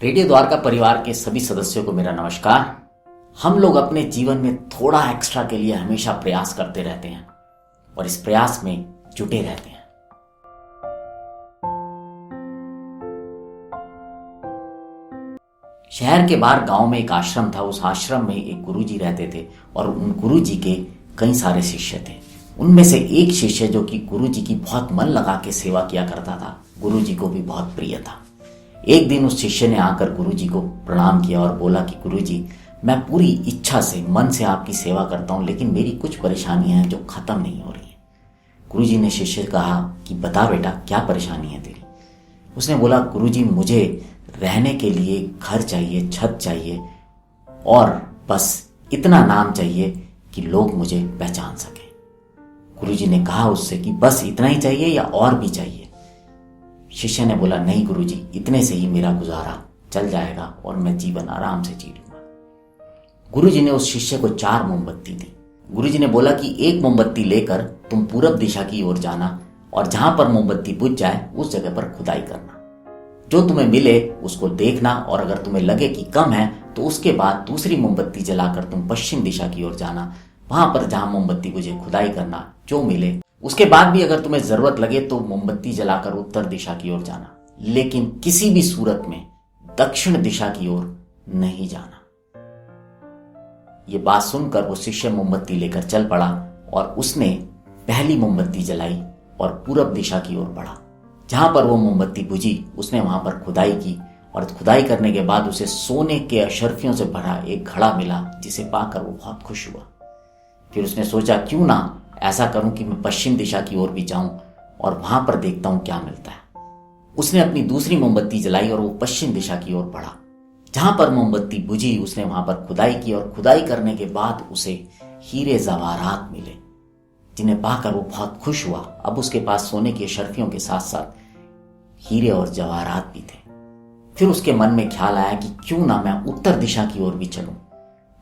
Radio Dwarka परिवार के सभी सदस्यों को मेरा नमस्कार। हम लोग अपने जीवन में थोड़ा एक्स्ट्रा के लिए हमेशा प्रयास करते रहते हैं और इस प्रयास में जुटे रहते हैं। शहर के बाहर गांव में एक आश्रम था। उस आश्रम में एक गुरुजी रहते थे और उन गुरुजी के कई सारे शिष्य थे। उनमें से एक शिष्य जो कि गुरुजी की बहुत मन लगा के सेवा किया करता था, गुरुजी को भी बहुत प्रिय था। एक दिन उस शिष्य ने आकर गुरुजी को प्रणाम किया और बोला कि गुरुजी, मैं पूरी इच्छा से मन से आपकी सेवा करता हूँ, लेकिन मेरी कुछ परेशानियां हैं जो खत्म नहीं हो रही हैं। गुरुजी ने शिष्य से कहा कि बता बेटा, क्या परेशानी है तेरी। उसने बोला, गुरुजी मुझे रहने के लिए घर चाहिए, छत चाहिए और बस इतना नाम चाहिए कि लोग मुझे पहचान सके। गुरुजी ने कहा उससे कि बस इतना ही चाहिए या और भी चाहिए। शिष्य ने बोला, नहीं गुरुजी, इतने से ही मेरा गुजारा चल जाएगा और मैं जीवन आराम से जी लूंगा। गुरुजी ने उस शिष्य को 4 मोमबत्ती दी। गुरुजी ने बोला कि एक मोमबत्ती लेकर तुम पूरब दिशा की ओर जाना और जहां पर मोमबत्ती बुझ जाए उस जगह पर खुदाई करना। जो तुम्हें मिले उसको देखना और अगर तुम्हें लगे कि कम है तो उसके बाद दूसरी मोमबत्ती जलाकर तुम पश्चिम दिशा की ओर जाना। वहां पर जहां मोमबत्ती बुझे खुदाई करना, जो मिले उसके बाद भी अगर तुम्हें जरूरत लगे तो मोमबत्ती जलाकर उत्तर दिशा की ओर जाना, लेकिन किसी भी सूरत में दक्षिण दिशा की ओर नहीं जाना। ये बात सुनकर वो शिष्य मोमबत्ती लेकर चल पड़ा और उसने पहली मोमबत्ती जलाई और पूरब दिशा की ओर बढ़ा। जहां पर वो मोमबत्ती बुझी उसने वहां पर खुदाई की और खुदाई करने के बाद उसे सोने के अशर्फियों से भरा एक घड़ा मिला, जिसे पाकर वो बहुत खुश हुआ। फिर उसने सोचा, क्यों ना ऐसा करूं कि मैं पश्चिम दिशा की ओर भी जाऊं और वहां पर देखता हूं क्या मिलता है। उसने अपनी दूसरी मोमबत्ती जलाई और वो पश्चिम दिशा की ओर बढ़ा। जहां पर मोमबत्ती बुझी उसने वहां पर खुदाई की और खुदाई करने के बाद उसे हीरे जवाहरात मिले, जिन्हें पाकर वो बहुत खुश हुआ। अब उसके पास सोने की शर्फियों के साथ साथ हीरे और जवाहरात भी थे। फिर उसके मन में ख्याल आया कि क्यों ना मैं उत्तर दिशा की ओर भी चलूं,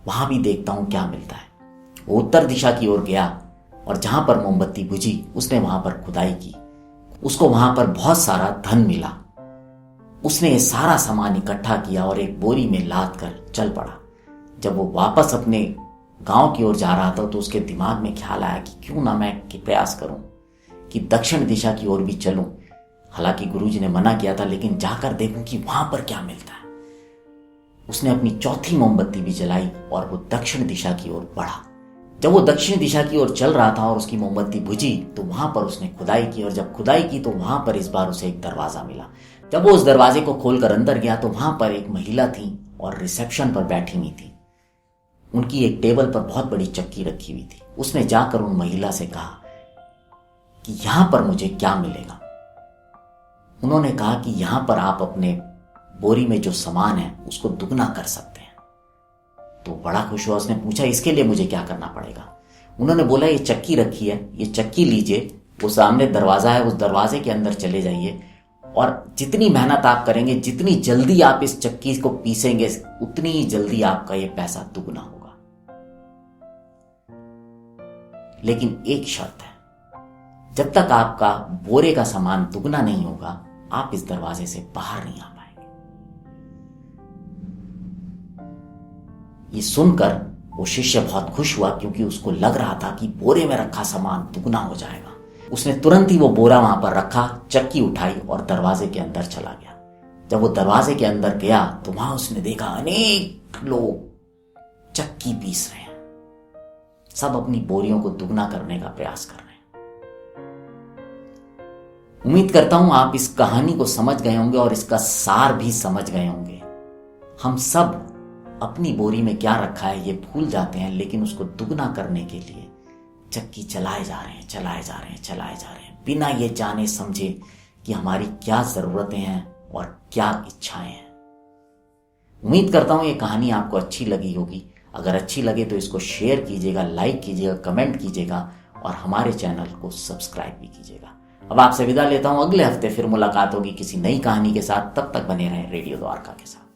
वहां भी देखता हूं क्या मिलता है। वो उत्तर दिशा की ओर गया और जहां पर मोमबत्ती बुझी उसने वहां पर खुदाई की। उसको वहां पर बहुत सारा धन मिला। उसने ये सारा सामान इकट्ठा किया और एक बोरी में लाद कर चल पड़ा। जब वो वापस अपने गांव की ओर जा रहा था तो उसके दिमाग में ख्याल आया कि क्यों ना मैं प्रयास करूं कि दक्षिण दिशा की ओर भी चलूं। हालांकि गुरुजी ने मना किया था, लेकिन जाकर देखूं कि वहां पर क्या मिलता है। उसने अपनी चौथी मोमबत्ती भी जलाई और वो दक्षिण दिशा की ओर बढ़ा। जब वो दक्षिण दिशा की ओर चल रहा था और उसकी मोमबत्ती बुझी तो वहां पर उसने खुदाई की और जब खुदाई की तो वहां पर इस बार उसे एक दरवाजा मिला। जब वो उस दरवाजे को खोलकर अंदर गया तो वहां पर एक महिला थी और रिसेप्शन पर बैठी हुई थी। उनकी एक टेबल पर बहुत बड़ी चक्की रखी हुई थी। उसने जाकर उन महिला से कहा कि यहां पर मुझे क्या मिलेगा। उन्होंने कहा कि यहां पर आप अपने बोरी में जो सामान है उसको दुगना कर सकते हैं। तो बड़ा खुश हुआ। उसने पूछा, इसके लिए मुझे क्या करना पड़ेगा। उन्होंने बोला, ये चक्की रखी है, ये चक्की लीजिए, वो सामने दरवाजा है, उस दरवाजे के अंदर चले जाइए और जितनी मेहनत आप करेंगे, जितनी जल्दी आप इस चक्की को पीसेंगे, उतनी ही जल्दी आपका ये पैसा दुगना होगा। लेकिन एक शर्त है, जब तक आपका बोरे का सामान दुगना नहीं होगा आप इस दरवाजे से बाहर नहीं आ पाएंगे। ये सुनकर वो शिष्य बहुत खुश हुआ, क्योंकि उसको लग रहा था कि बोरे में रखा सामान दुगना हो जाएगा। उसने तुरंत ही वो बोरा वहां पर रखा, चक्की उठाई और दरवाजे के अंदर चला गया। जब वो दरवाजे के अंदर गया तो वहां उसने देखा अनेक लोग चक्की पीस रहे हैं। सब अपनी बोरियों को दुगना करने का प्रयास कर रहे हैं। उम्मीद करता हूं आप इस कहानी को समझ गए होंगे और इसका सार भी समझ गए होंगे। हम सब अपनी बोरी में क्या रखा है ये भूल जाते हैं, लेकिन उसको दुगना करने के लिए चक्की चलाए जा रहे हैं, चलाए जा रहे हैं, चलाए जा रहे हैं, बिना ये जाने समझे कि हमारी क्या जरूरतें हैं और क्या इच्छाएं हैं। उम्मीद करता हूं ये कहानी आपको अच्छी लगी होगी। अगर अच्छी लगे तो इसको शेयर कीजिएगा, लाइक कीजिएगा, कमेंट कीजिएगा और हमारे चैनल को सब्सक्राइब भी कीजिएगा। अब आपसे विदा लेता हूं। अगले हफ्ते फिर मुलाकात होगी किसी नई कहानी के साथ। तब तक बने रहें रेडियो द्वारका के साथ।